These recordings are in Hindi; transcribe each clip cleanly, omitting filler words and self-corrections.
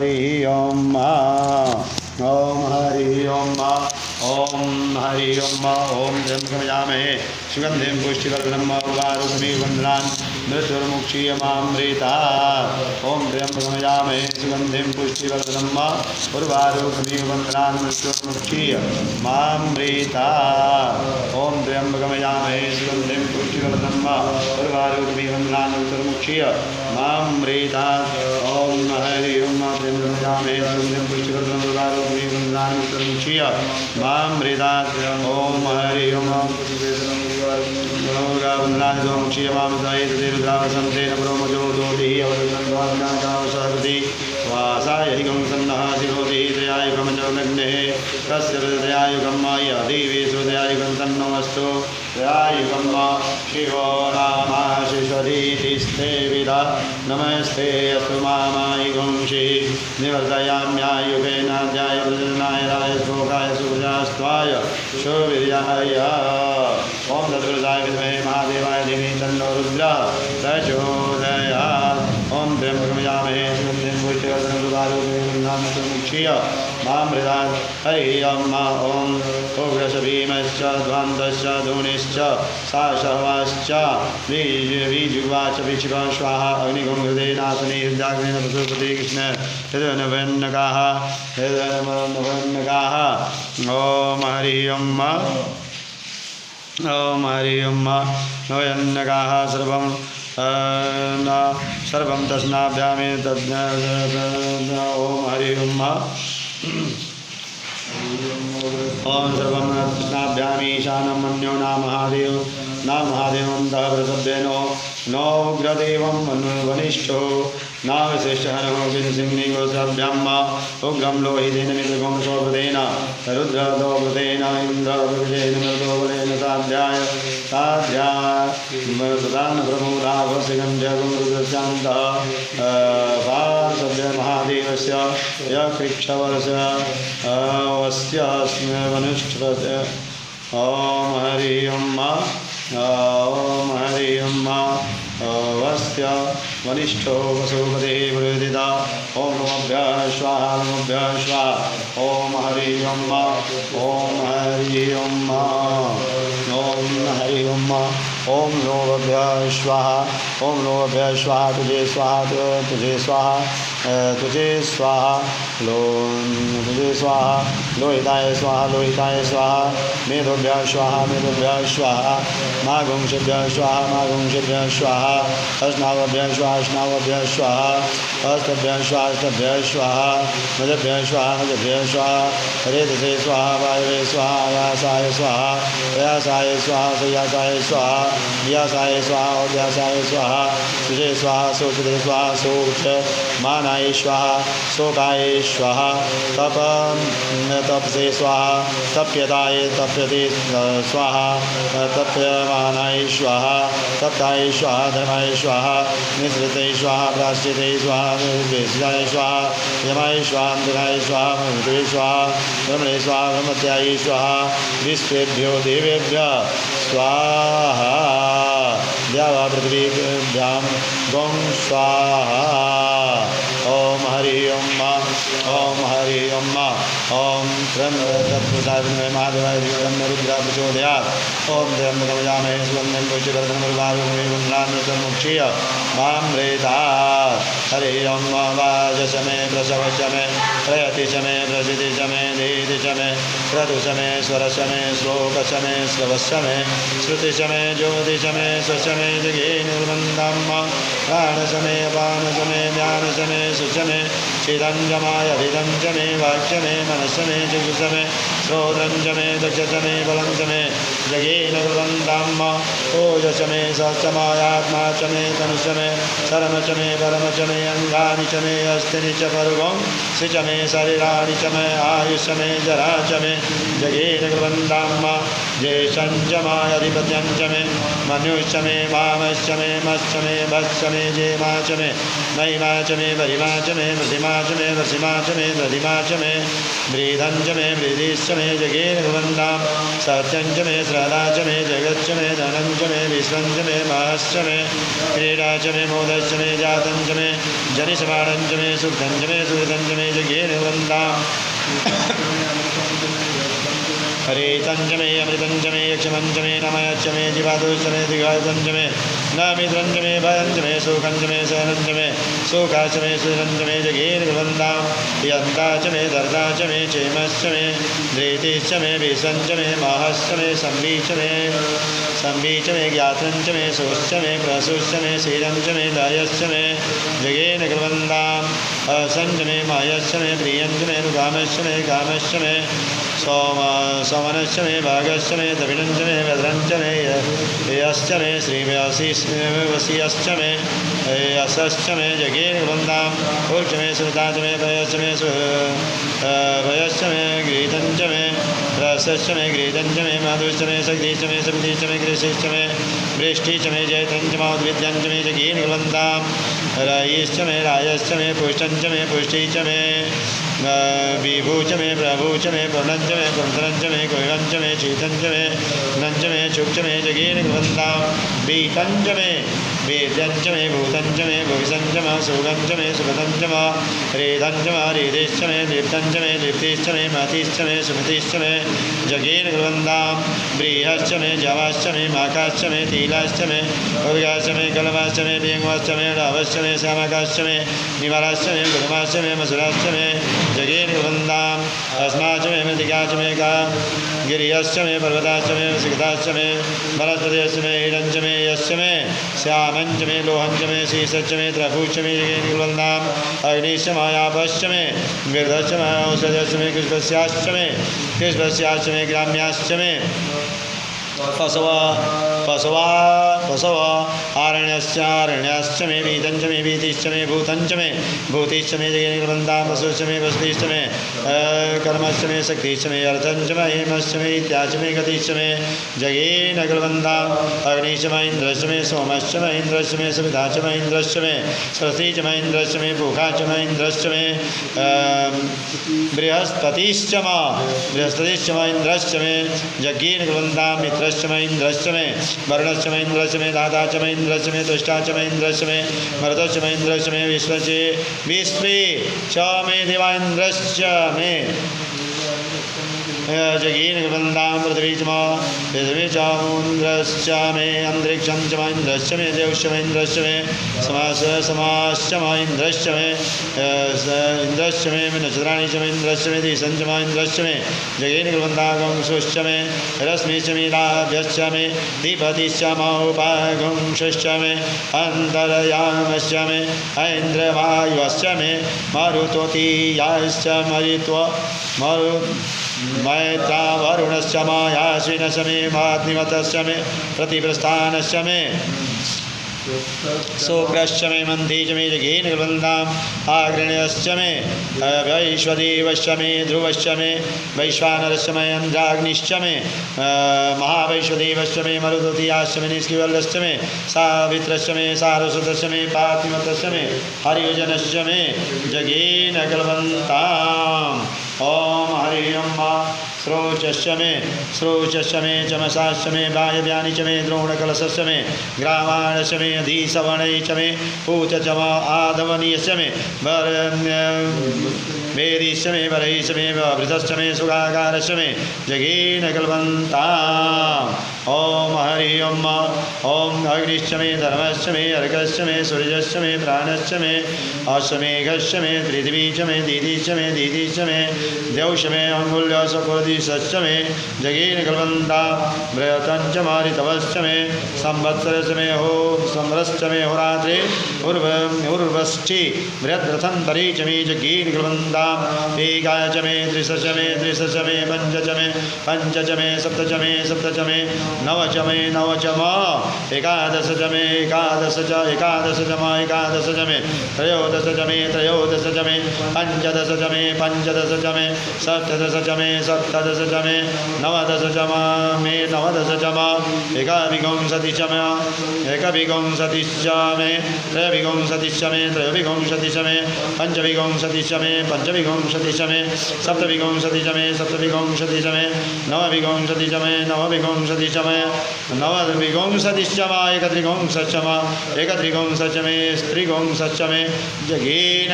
हरि ओम ओम हरि ओम हरि ओम ओम त्र्यंबकमजामहे सुगंधिं पुष्टिवर्धनम् उर्वारुकमिव वन्दनान् मृत्युर्मुक्षीयमामृता ओम त्र्यंबकमजामहे सुगंधिं पुष्टिवर्धनम् उर्वारुकमिव वन्दनान् मृत्युर्मुक्षीयमामृता ओम त्र्यंबकमजामहे सुगंधिं पुष्टिवर्धनम् उर्वारुकमिव वन्दनान् मृत्युर्मुक्षीयमामृता ओम हरि ओम त्र्यंबकमजामहे सुगंधिं पुष्टिवर्धनम् उर्वारुकमिव वन्दनान् मृत्युर्मुक्षीयमामृता ओम हरि ओम क्षीयमामृतायेतदेवद्रावसंतेन पुरोमजो दोतिः अवदन्वासहृति वासाय हिकं सन्नः शिरोति दयायुगमजोनग्नेः तस्य दयायुगं माय देवी सुदयायुगं तन्नो अस्तु दयायुगं शिवो नाम शिशरीतिस्ते विदा नमस्ते अस्तु मामायुगं श्री निवर्तयाम्यायुगेन ध्याय प्रजनाय राय श्लोकाय सुप्रजास्त्वाय शुभविद्याय ओम तत्पुरुषाय विद्महे महादेवाय धीमहि तन्नो रुद्रः प्रचोदयात् ओम त्र्यंबकमजामहे सुगन्धिं पुष्टिवर्धनम् उर्वारुकमिव वन्दनान् हरि ओम उग्रशभीमश्च ध्वन्दश्च धूनिश्च साशवाश्च बीजुवाच विचिवा स्वाहा अग्निगुं हृदये नासने हृदयाग्नेन पशुपते कृष्ण हृदयनवन्नकाः ओम हरि ओम ओम हरि ओम नवयन्नकाः सर्वं तस्नाभ्यामे तज्ञ ओम हरि ओम ओम सर्वं तस्नाभ्यामीशानं मन्यो न महादेव न महादेवन्तः प्रसभ्येनो नोग्रदेवं वनिष्ठो नावशिष्टहनो विनसिंहिगोत्राभ्याम् उग्रं लोहितेन मित्रगुं शोभतेन रुद्रदोभृतेन इन्द्रभृतेन मृदोबलेन साध्याय प्रमोदाभसिगं जगं रुद्रशान्तः पार्श्वभ्य महादेवस्य यकृक्षवस्य वस्य वनुष्ठवस्य ओम हरि ओम हरि ओम वस्य वनिष्ठो वसुपते प्रयोदिता ओम नमोभ्यः स्वाहा नमोभ्यः स्वाहा ओम हरि ओम हरि ओम हरि ओम ओम नमोभ्यः स्वाहा ओम नमोभ्यः स्वाहा तुझे स्वाहा तुझे स्वाहा तुझे स्वाहा तुझे स्वाहा लोहिताय स्वाहा मेधोभ्यः स्वाहा मागुंशभ्यः स्वाहा अश्नावभ्यः स्वाहा अष्टभ्यः स्वाहा मजभ्यः स्वाहा रेतसे स्वाहा वायवे स्वाहा आयासाय स्वाहा प्रयासाय स्वाहा सयासाय स्वाहा व्यासाय स्वाहा व्यासाय स्वाहा सुजे स्वाहा सोचते स्वाहा सोच मानाय स्वाहा शोकाय स्वाहा तपसे स्वाहा तप्यताय तप्यते स्वाहा तप्यमानाय स्वाहा तप्ताय स्वाहा धर्माय स्वाहा निसृते स्वाहा प्राश्चिते स्वाहा निर्देशाय स्वाहा यमाय स्वाहा अंतराय स्वाहा मृत्युवे स्वाहा ब्रह्मणे स्वाहा ब्रह्मत्याय स्वाहा विश्वेभ्यो देवेभ्यः स्वाहा द्यावा पृथ्वीभ्यां गौं स्वाहा ओम हरि ओम हरि ओम ओम तत्पुरुषाय विद्महे महादेवाय धीमहि रुद्रः प्रचोदयात् ओम त्र्यंबकमजामहे सुगन्धिं पुष्टिवर्धनम् उर्वारुकमिव वन्दनान् मृत्युर्मुक्षीयमामृतात् हरि ओम वाजस मे प्रसवस मे प्रयति च मे प्रसिद्धि च मे धीति च मे क्रतुष मे स्वरस मे श्लोकस मे श्रवस मे श्रुति च मे ज्योति च मे स्वस मे जगे निर्बन्धं प्राणस मे अपानस मे ध्यानस मे सुच मे चिदञ्जमाय भिदं च मे वाक्य मे मनस मे जिगुष मे श्रोत्रं च मे दक्षस मे बलं च मे जगे निर्बन्धं ओजस मे सत्समायात्मा च मे तनुष मे शरम च मे परम च मे अंगानि च मे अस्थिनि च पर्वं सि च मे शरीराणि च मे आयुष मे जरा च मे जगे निर्बन्धं जेषं च मायाधिपत्यं च मे मनुष्य मे वामश्च मे मश्च मे भश्च मे जेमा च मे महिमा च मे परिमा च मे प्रतिमा च मे वसिमा च मे प्रतिमा च मे वृद्धं च मे वृद्धिश्च मे मे जगेन कुर्वन्तां सत्यं च मे श्रद्धा च मे जगच्च मे धनं च मे विश्वं च मे महश्च मे क्रीडा च मे मोदश्च मे जातं च मे जनिसमानं च मे सुखं च मे सुहृतं च मे जगेन कुर्वन्तां हरितं च मे अमृतं च मे यक्षमं च मे नमयश्च मे जीवादुश्च मे दीर्घायुतं च मे नमित्रं च मे भयं च मे सुखं च मे सहनं च मे सुखाश्च मे सुहृतं च मे जगेन कुर्वन्तां यन्ता च मे दर्दा च मे क्षेमश्च मे धृतिश्च मे विश्वं च मे महश्च मे संबी च मे ज्ञातं च मे सुश्च मे प्रसुश्च मे शीलं च मे दयश्च मे जगेन कुर्वन्तां हसं च मे मायश्च मे प्रियं च मे अनुकामश्च मे कामश्च मे सोमनश्च मे भागश्च मे द्रविणं च मे भद्रं च मे यश्च मे श्रीवसीयश्च मे यशश्च मे जगेन कुर्वन्तां ऊर्च मे सुहृता च मे भयश्च मे भयश्च मे गृहीतं च मे रसश्च मे गृहीतं च मे माधुश्च मे शक्तिश्च मे समितिश्च मे कृषिश्च मे वृष्टिश्च मे जयतं च मौद्विद्यं च मे जगेन कुर्वन्तां रयिश्च मे रायश्च मे पुष्टं च मे पुष्टिः च मे विभू च मे प्रभु च मे पूर्णं च मे पुरन्दरं च मे कुलं च मे शीतं च मे नं च मे शुक् च मे जगेन कुर्वन्तां वीतं च मे वेद्यं च मे भूतं च मे भविषं च मे सुगं च मे सुगतं च मे रेधं च मे रेधिश्च मे लिप्तं च मे लिप्तिश्च मे मतिश्च मे सुमतिश्च मे जगेन कुर्वन्तां बृहश्च मे जवाश्च मे माकाश्च मे तीलाश्च मे भविगाश्च मे कलमाश्च मे पियङ्गश्च मे लाभश्च मे श्यामकाश्च मे निवाराश्च मे गुरुमाश्च मे मसुराश्च मे जगेन कुर्वन्तां अस्माच्च मे मृत्तिकाश्च मे गिरियश्च मे पर्वताश्च मे सिकताश्च मे वनस्पतिश्च मे हिरञ्च मे यश्च मे श्यामं च मे लोहं च मे शीर्षश्च मे त्रभुश्च मे जगेन कुर्वन्ताम् अग्निश्च मायापश्च मे गिर्धश्च मे औषधश्च मे कृष्णस्याश्च मे ग्राम्याश्च मे पशव आरण्यश्च मे वीतं च मे वीतिश्च मे भूतं च मे भूतिश्च मे जगेन कुर्वन्तां वसुश्च मे वसतिश्च मे कर्मश्च मे शक्तिश्च मे अर्थं च मे हेमश्च मे इत्याश्च मे गतिश्च मे जगेन कुर्वन्ताम् अग्निश्च मे इन्द्रश्च मे सोमश्च मे इन्द्रश्च मे सविता च मे इन्द्रश्च मे सरस्वती च मे इन्द्रश्च मे पूखा च मे इन्द्रश्च मे बृहस्पतिश्च मे इन्द्रश्च मे जगेन कुर्वन्तां मित्रश्च मे इन्द्रश्च मे वरुणश्च मे इन्द्रश्च मे दाता च मे इन्द्रश्च मे तुष्टा च मे इन्द्रश्च मे मरुतश्च मे इन्द्रश्च मे विश्वे च मे देवा इन्द्रश्च मे जगेन कुर्वन्तां पृथिवी च इन्द्रश्च मे अन्तरिक्षं च मे इन्द्रश्च मे देवश्च मे इन्द्रश्च मे समाश्च मे इन्द्रश्च मे इन्द्रश्च मे नक्षत्राणि च मे इन्द्रश्च मे दिशं च मे इन्द्रश्च मे जगेन कुर्वन्तां गुंशुश्च मे रश्मिश्च मे लाभ्यश्च मे दीपतिश्च मौपगुंशुश्च मे अन्तर्यामश्च मे ऐन्द्रवायुश्च मे मरुतोतीयाश्च मैत्रा वरुणश्च मायाश्विनश्च मे माग्निमतश्च मे प्रतिप्रस्थानश्च मे शुक्रश्च मे मन्थी च मे जगेन कुर्वन्ताम् आग्नेयश्च मे वैश्वदेवश्च मे ध्रुवश्च मे वैश्वानरश्च मे इन्द्राग्निश्च मे महावैश्वदेवश्च मे मरुद्वतीयाश्च मे निष्किवल्यश्च मे सावित्रश्च मे सारस्वतश्च मे पातिमतश्च मे हरियोजनश्च मे जगेन कुर्वन्ताम् ॐ हरि ओं स्रोचश्च मे चमसाश्च मे वायव्यानि च मे द्रोणकलशश्च मे ग्रामाणश्च मे धीसवणै च मे पूत च मे आधवनीयश्च मे वेदिश्च मे वरैश्च मे वृतश्च मे सुगाकारश्च मे जगेन कुर्वन्ताम् ॐ हरि ओं ॐ अग्निश्च मे धर्मश्च मे अर्घश्च मे सूर्यश्च मे प्राणश्च मे अश्वमेघश्च मे पृथिवी च मे दीदिश्च मे दीदिश्च मे द्यौश्च मे अङ्गुल्यसकुलदिशश्च मे जगेन कुर्वन्ताम् बृहतं च मारितवश्च मे संवत्सरश्च मे संवरश्च मे होरात्रे उर्वश्चि बृहद्रथन्तरी च मे जगेन कुर्वन्ताम् एकाय च मे त्रिशश्च मे पञ्च च मे सप्त च मे नवचमे नवचम एकादशचमे एकादशचम एकादशचमे त्रयोदशचमे त्रयोदशचमे पंचदशचमे पंचदशचमे सप्तदशचमे सप्तदशचमे नवदशचमे नवदशचम एकविंशतिचमे एकविंशतिचमे त्रयविंशतिचमे त्रयविंशतिचमे पंचविंशतिचमे पंचविंशतिचमे सप्तविंशतिचमे सप्तविंशतिचमे नवविंशतिचमे नवविंशतिचमे नवविंशतिचम एकत्रिंशच्चम एकत्रिंशच्चमे स्त्रिंशच्चमे जगेन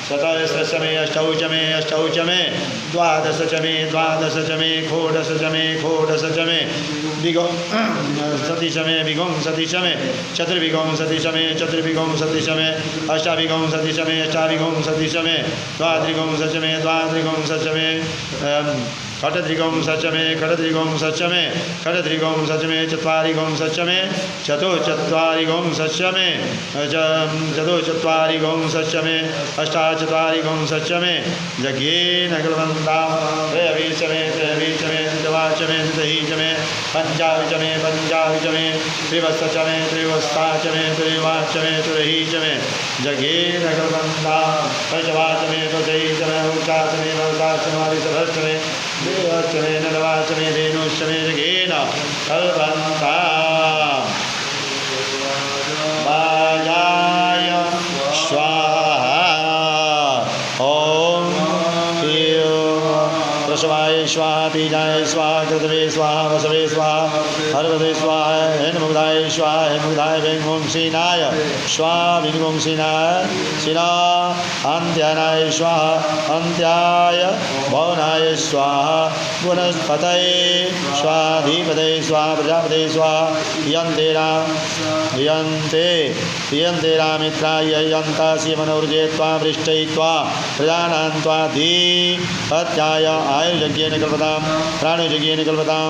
शतस्रचमे अष्टौचमे अष्टौचमे द्वादशचमे द्वादशचमे षोडशचमे षोडशचमे विंशतिचमे विंशतिचमे चतुर्विंशतिचमे चतुर्विंशतिचमे अष्टाविंशतिचमे अष्टाविंशतिचमे द्वात्रिंशच्चमे द्वात्रिंशच्चमे खट्त्रिंशच्चमे खट्त्रिंशच्चमे खट्त्रिंशच्चमे चत्वारिंशच्चमे चतुश्चत्वारिंशच्चमे चतुश्चत्वारिंशच्चमे अष्टाचत्वारिंशच्चमे यज्ञेन कुर्वन्तां त्रयविंशमे त्रयविंशमे चतुर्वाचमे चतुर्हिचमे पञ्चाविंशमे पञ्चाविंशमे त्रिवत्सचमे त्रिवत्साचमे त्रिवाचमे चतुर्हिचमे यज्ञेन कुर्वन्तां पञ्चवाचमे पञ्चहिचमे बहुचाचमे बहुचाचमे देवचमे नरवाचमे धेनुश्चमे यज्ञेन कुर्वन्तां वाजाय स्वाहा ॐ प्रसवाय स्वाहा बीजाय स्वाहा कृतवे स्वाहा वसवे स्वाहा हरवदे स्वाहा हेन्मुग्धाय स्वाहा हेन्मुग्धाय वेंगुंसीनाय स्वाहा विंगुंसीनाय शिना अन्त्यानाय स्वाहा अन्त्याय भवनाय स्वाहा वनस्पतये स्वाहाधिपतये स्वाहा प्रजापतये स्वाहा यन्ते रामित्राय यन्तासि मनोर्जे त्वा वृष्टै त्वा प्रजानां त्वा धीपत्याय आयुर्यज्ञेन कल्पतां प्राणुयज्ञेन कल्पतां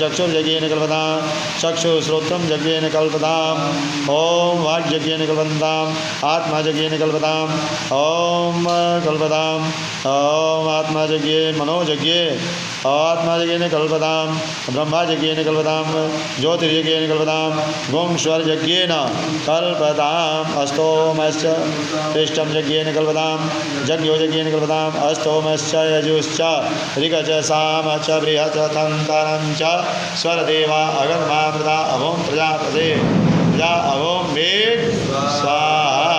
चक्षुर्यज्ञेन कल्पतां चक्षुश्रोत्रं यज्ञेन कल्पतां ॐ वाग्यज्ञेन कल्पतां आत्मायज्ञेन कल्पतां ॐ कल्पतां ॐ आत्मायज्ञे मनोयज्ञे आत्मायज्ञेन कल्पतां ब्रह्मयज्ञेन कल्पतां ज्योतिर्यज्ञेन कल्पतां गोंश्वर्यज्ञेन कल्पतां अस्तोमश्च पृष्ठं यज्ञेन कल्पतां यज्ञोयज्ञेन कल्पतां अस्तोमश्च यजुश्च ऋगच साम च बृहत् तन्तरं च स्वरदेवा अगन्मामृता अभों प्रजापते प्रजा अभों वेद स्वाहा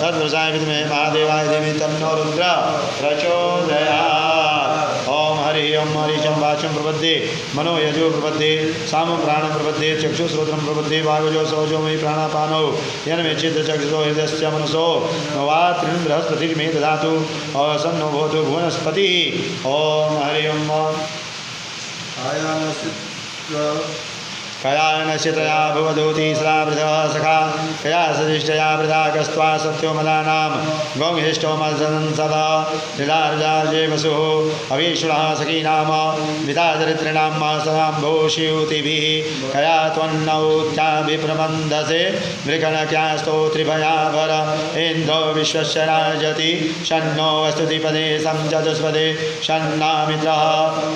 तद्वसाय विद्महे महादेवाय धीमहि तन्नो रुद्र प्रचोदयात् ओम हरि ओम हरिशं वाचं प्रपद्ये मनो यजो प्रपद्ये सामं प्राणं प्रपद्ये चक्षुश्रोत्रं प्रपद्ये वागजो सौजो मयि प्राणापानौ यन्मे चित्तचक्षुषो हृदयस्य मनसो वात्रिं बृहस्पतिर्मे ददातु सन्नो भवतु भुवनस्पतिः ओम हरि ओम कयानशितया भवधूति श्रावृतः सखा कया सदिष्टया वृथा कस्त्वा सत्योमदानां गौहिष्ठोमसन् सदा निलार्जार्जे वसुः अवीषुणः सखीनाम विदादरिद्रीणां मासनाम्भोषियुतिभिः कया त्वन्नौत्याभिप्रबन्धसे मृगणक्यास्तोत्रिभयाभर इन्द्रो विश्वस्य राजति शन्नो वस्तुतिपदे संचतुष्पदे शन्नामित्रः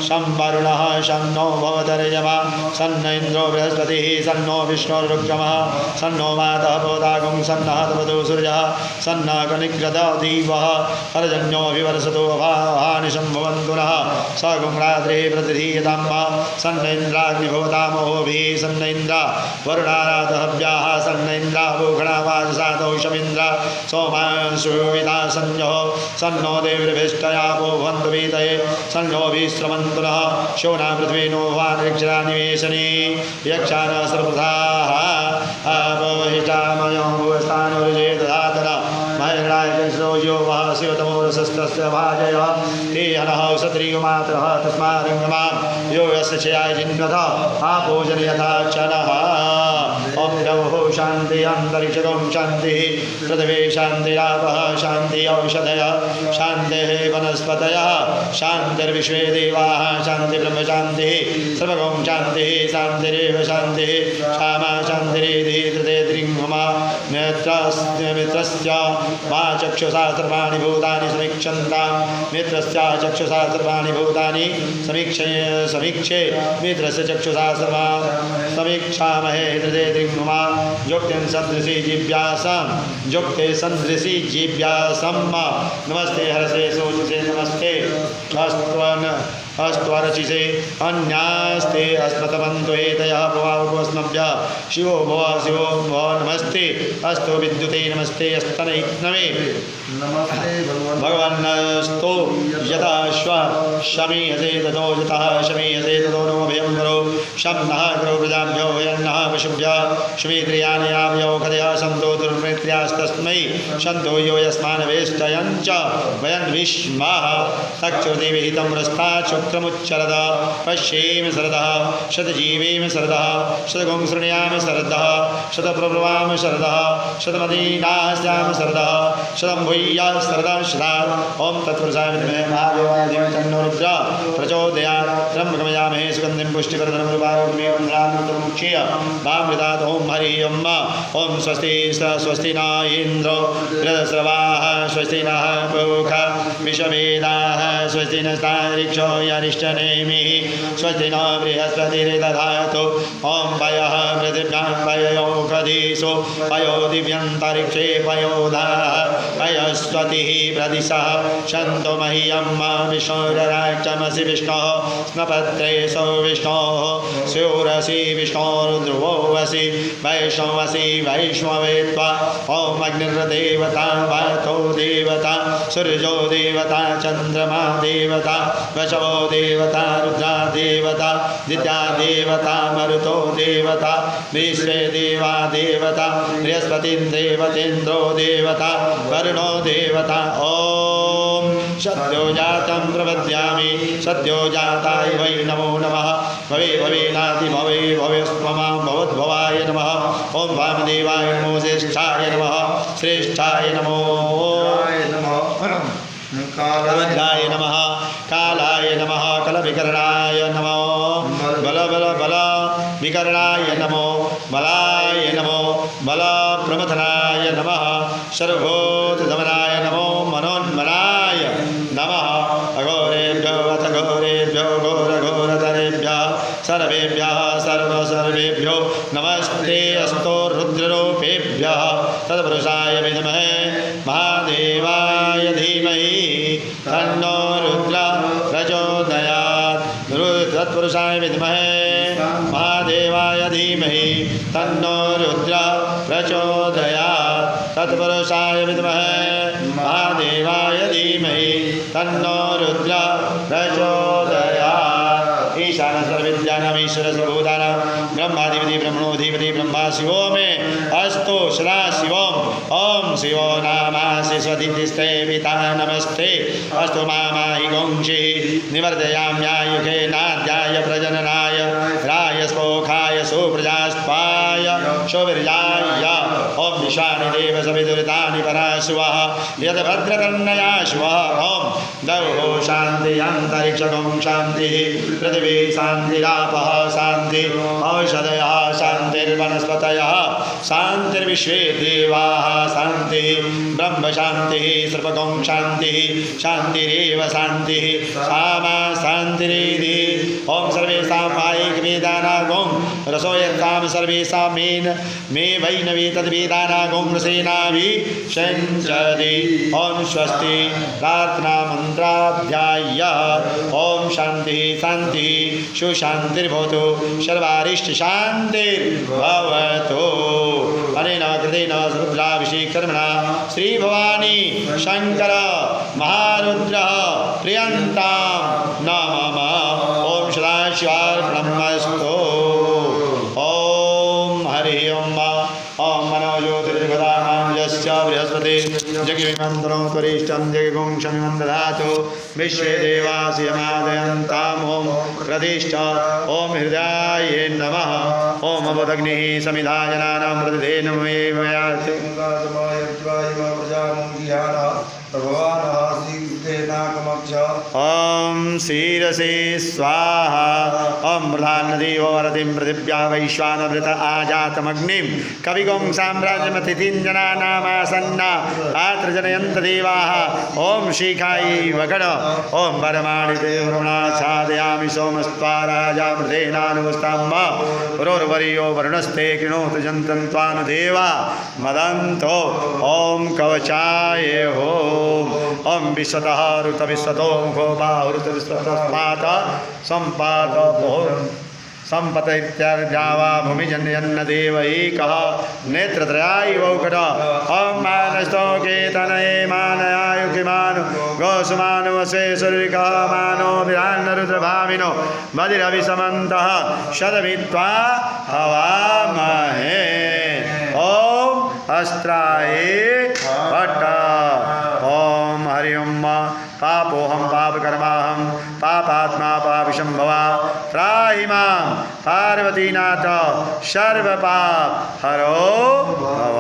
शं वरुणः शन्नो भवतर्यमा सन्न इन्द्रो बृहस्पतिः सन्नो विष्णुरुक्रमः सन्नो मातः पोदागुं सन्नः तपतो सूर्यः सन्नः कनिग्रदीवः पर्जन्योऽभिवर्षतो अभानिशं भवन्तु नः स गुंरात्रिः प्रतिधीयतां सन्न इन्द्राग्निभवतामहोभिः सन्न इन्द्रा वरुणाराधहव्याः सन्न इन्द्रा भूषणावाजसादौषमिन्द्र सोमांशुविता संयोः सन्नो देवृभिष्टयापो भवन्तु वीतये सन्नोभिश्रमन्तु नः शोना पृथ्वी नो वानृक्षरा निवेशनी यक्षान सर्वथाः अपवहिष्टामयो भुवस्थानुर्जे दधातन महिर्णाय चक्षुषो वः शिवतमोरसस्तस्य भाजयः ते हनः सत्रियुमात्रः तस्मारङ्गमां यो यस्य क्षयाय जिन्वथ आपोजन यथा क्षणः ॐ द्यौः शान्ति अन्तरिक्षगं शान्तिः पृथिवी शान्तिरापः शान्ति औषधयः शान्तिः वनस्पतयः शान्तिर्विश्वे देवाः शान्ति ब्रह्मशान्तिः सर्वगं शान्तिः शान्तिरेव शान्तिः श्यामा शान्तिरेधि तृते दृङ्गमा मित्रस्य मा चक्षुषा सर्वाणि भूतानि समीक्षन्तां मित्रस्य चक्षुषा सर्वाणि भूतानि समीक्षे मित्रस्य चक्षुषा सर्वान् समीक्षामहे हृदय दिग्नुमा युक्तिं सदृशी जिव्यासां युक्ते सदृशी जिव्यासं नमस्ते हरसे सोचसे नमस्ते अस्त्वरचिसे अन्यास्ते अस्मतवन्तो एतयः भवावस्मभ्यः शिवो भव नमस्ते अस्तु विद्युते नमस्ते अस्तनैत्नवे नमस्ते भगवन्नस्तो यथा श्व शमीयसे ततो यतः शमीयसे ततो नो अभयं करो शं नः करो प्रजाभ्यो यन्नः पशुभ्यः शमीत्रियानयाभ्यो खदयः सन्तो दुर्मैत्र्यास्तस्मै सन्तो यो यस्मानवेष्टयं च वयं विष्माः तक्षुर्देविहितं रस्तात् शुक्रमुच्चरद पश्येम शरदः शतजीवेम शरदः शतगुं शृणुयाम शरदः शतप्रभवाम शरदः शतमदीनास्याम शरदः शतं भूय्याः शरदः शतात् ॐ तत्पुरुषाय विद्महे महादेवाय धीमहि तन्नो रुद्रः प्रचोदयात् त्र्यम्बकमयामहे सुगन्धिं पुष्टिवर्धनं उर्वारुकमेवमुक्षीय मामृतात् ॐ हरिः ॐ स्वस्ति स्वस्ति न इन्द्रो बृहस्रवाः स्वस्ति नः पूषा विश्ववेदाः स्वस्ति नस्तारिक्षो यरिष्ठनेमिः स्वस्ति न बृहस्पतिर्दधातु ॐ पयः पृथिव्यां पययोगधीषु पयो दिव्यन्तरिक्षे पयोधाः पयस्वतिः प्रदिशः शन्तो मह्यं विष्णुरराक्षमसि विष्णोः स्नपत्रे सो विष्णोः स्योरसि विष्णोर्ध्रुवोऽसि वैष्णवसि वैष्णवे त्वा ॐ अग्निर्देवता वातो देवता सूर्यो देवता चन्द्रमा देवता वशवो देवता रुद्रा देवता दित्या देवता मरुतो देवता विश्वे देवा देवता बृहस्पतिर्देवतेन्द्रो देवता वरुणो देवता ॐ सद्यो जातं प्रपद्यामि सद्यो जाताय वै नमो नमः भवे भवेनाति भवे भवेस्त्वमां भवद्भवाय नमः ॐ वामदेवाय नमो ज्येष्ठाय नमः श्रेष्ठाय नमो कालाय नमः कालाय नमः कलविकरणाय नमो बल बल बल विकरणाय नमो बलाय नमो बल प्रमथनाय नमः सर्वभूतदमनाय नमो मनोन्मनाय नमः अघोरेभ्यो अथ घोरेभ्यो घोरघोरतरेभ्यः सर्वेभ्यः सर्वसर्वेभ्यो नमस्ते अस्तो रुद्ररूपेभ्यः तत्पुरुषाय विद्महे महादेवाय धीमहि तन्नो रुद्र प्रचोदयात् तत्पुरुषाय विद्महे महादेवाय धीमहि तन्नो रुद्र प्रचोदयात् तत्पुरुषाय विद्महे महादेवाय धीमहि तन्नो रुद्र प्रचोदयात् ईशान सर्वविद्यानामीश्वर सर्वभूतानां ब्रह्माधिपति ब्रह्मणोऽधिपति ब्रह्मा शिवो मे अस्तु सदा शिवम् ॐ शिवो नामासि स्वधितिस्ते पिता नमस्ते अस्तु मामाहि गुंषि निवर्धयाम्यायुगे नाद्याय प्रजननाय रायस्पोखाय सुप्रजास्पाय सुविर्याय ॐ विश्वानि देव सविदुरितानि पराशुवः यद्भद्रतन्नया शुवः ॐ दौः शान्ति अन्तरिक्षगं शान्तिः पृथिवी शान्तिरापः शान्ति औषधयः शान्तिर्वनस्पतयः शान्तिर्विश्वे देवाः शान्तिः ब्रह्मशान्तिः सर्वगं शान्तिः शान्तिरेव शान्तिः सामा शान्तिरेधि ॐ सर्वेषां वायिकवेदानागुं रसोयन्तां सर्वेषां मे वैनवी तद्वेदानागुं रसेनाभिषञ्चति ॐ स्वस्ति प्रार्थनामन्त्राध्याय ॐ शान्तिः शान्तिः सुशान्तिर्भवतु सर्वारिष्टशान्तिर्भवतु अनेन कृतेन रुद्राभिषेककर्मणा श्रीभवानी शङ्कर महारुद्रः प्रियन्तां न मम ॐ सदाशिवार्पणमस्तु ॐ हरिः ॐ मनोज्योतिर्जगदानां यस्य बृहस्पति जगिमन्त्रो त्वरिष्ठं जगिगुं शमिमं दधातु विश्वे देवासियमादयन्ताम् ॐ प्रतिष्ठ ॐ हृदयाय नमः ॐ अवदग्निः समिधाजनानां प्रतिधेनुमेवयाति भगवान् श्रीकृष्णेनाकमक्ष ॐ शीरसे स्वाहा ॐ मृधान्नदेव वरतिं पृथिव्या वैश्वानवृत आजातमग्निं कविगुं साम्राज्यमतिथिं जनानामासन्ना अत्र जनयन्त देवाः ॐ शिखायै वगड ॐ वरमाणि देवरुणाच्छादयामि सोमस्त्वा राजामृतेनानुवस्ताम्ब पुरोर्वर्यो वरुणस्ते कृणोतु जन्तं त्वानुदेवा मदन्तो ॐ कवचाय होम ॐ विश्वतः ऋत विश्वतो मुखो बाहुरुत विश्वतस्मात् सम्पात सम्पतैत्यार्जावा भूमिजन्यन्न देव एकः नेत्रत्रयाय वौकट ॐ मानस्तो केतनये मानयायुकिमानु गोसुमानु वसे सुरिकः मानो विरान्नरुद्रभाविनो मदिरविसमन्तः शतमित्वा हवामहे ॐ अस्त्राय भट्ट ॐ हरि ओं पापोऽहं पापकर्माहं पापात्मा पापिशम्भवा त्राहि मां पार्वतीनाथ सर्वपाप हरो भव।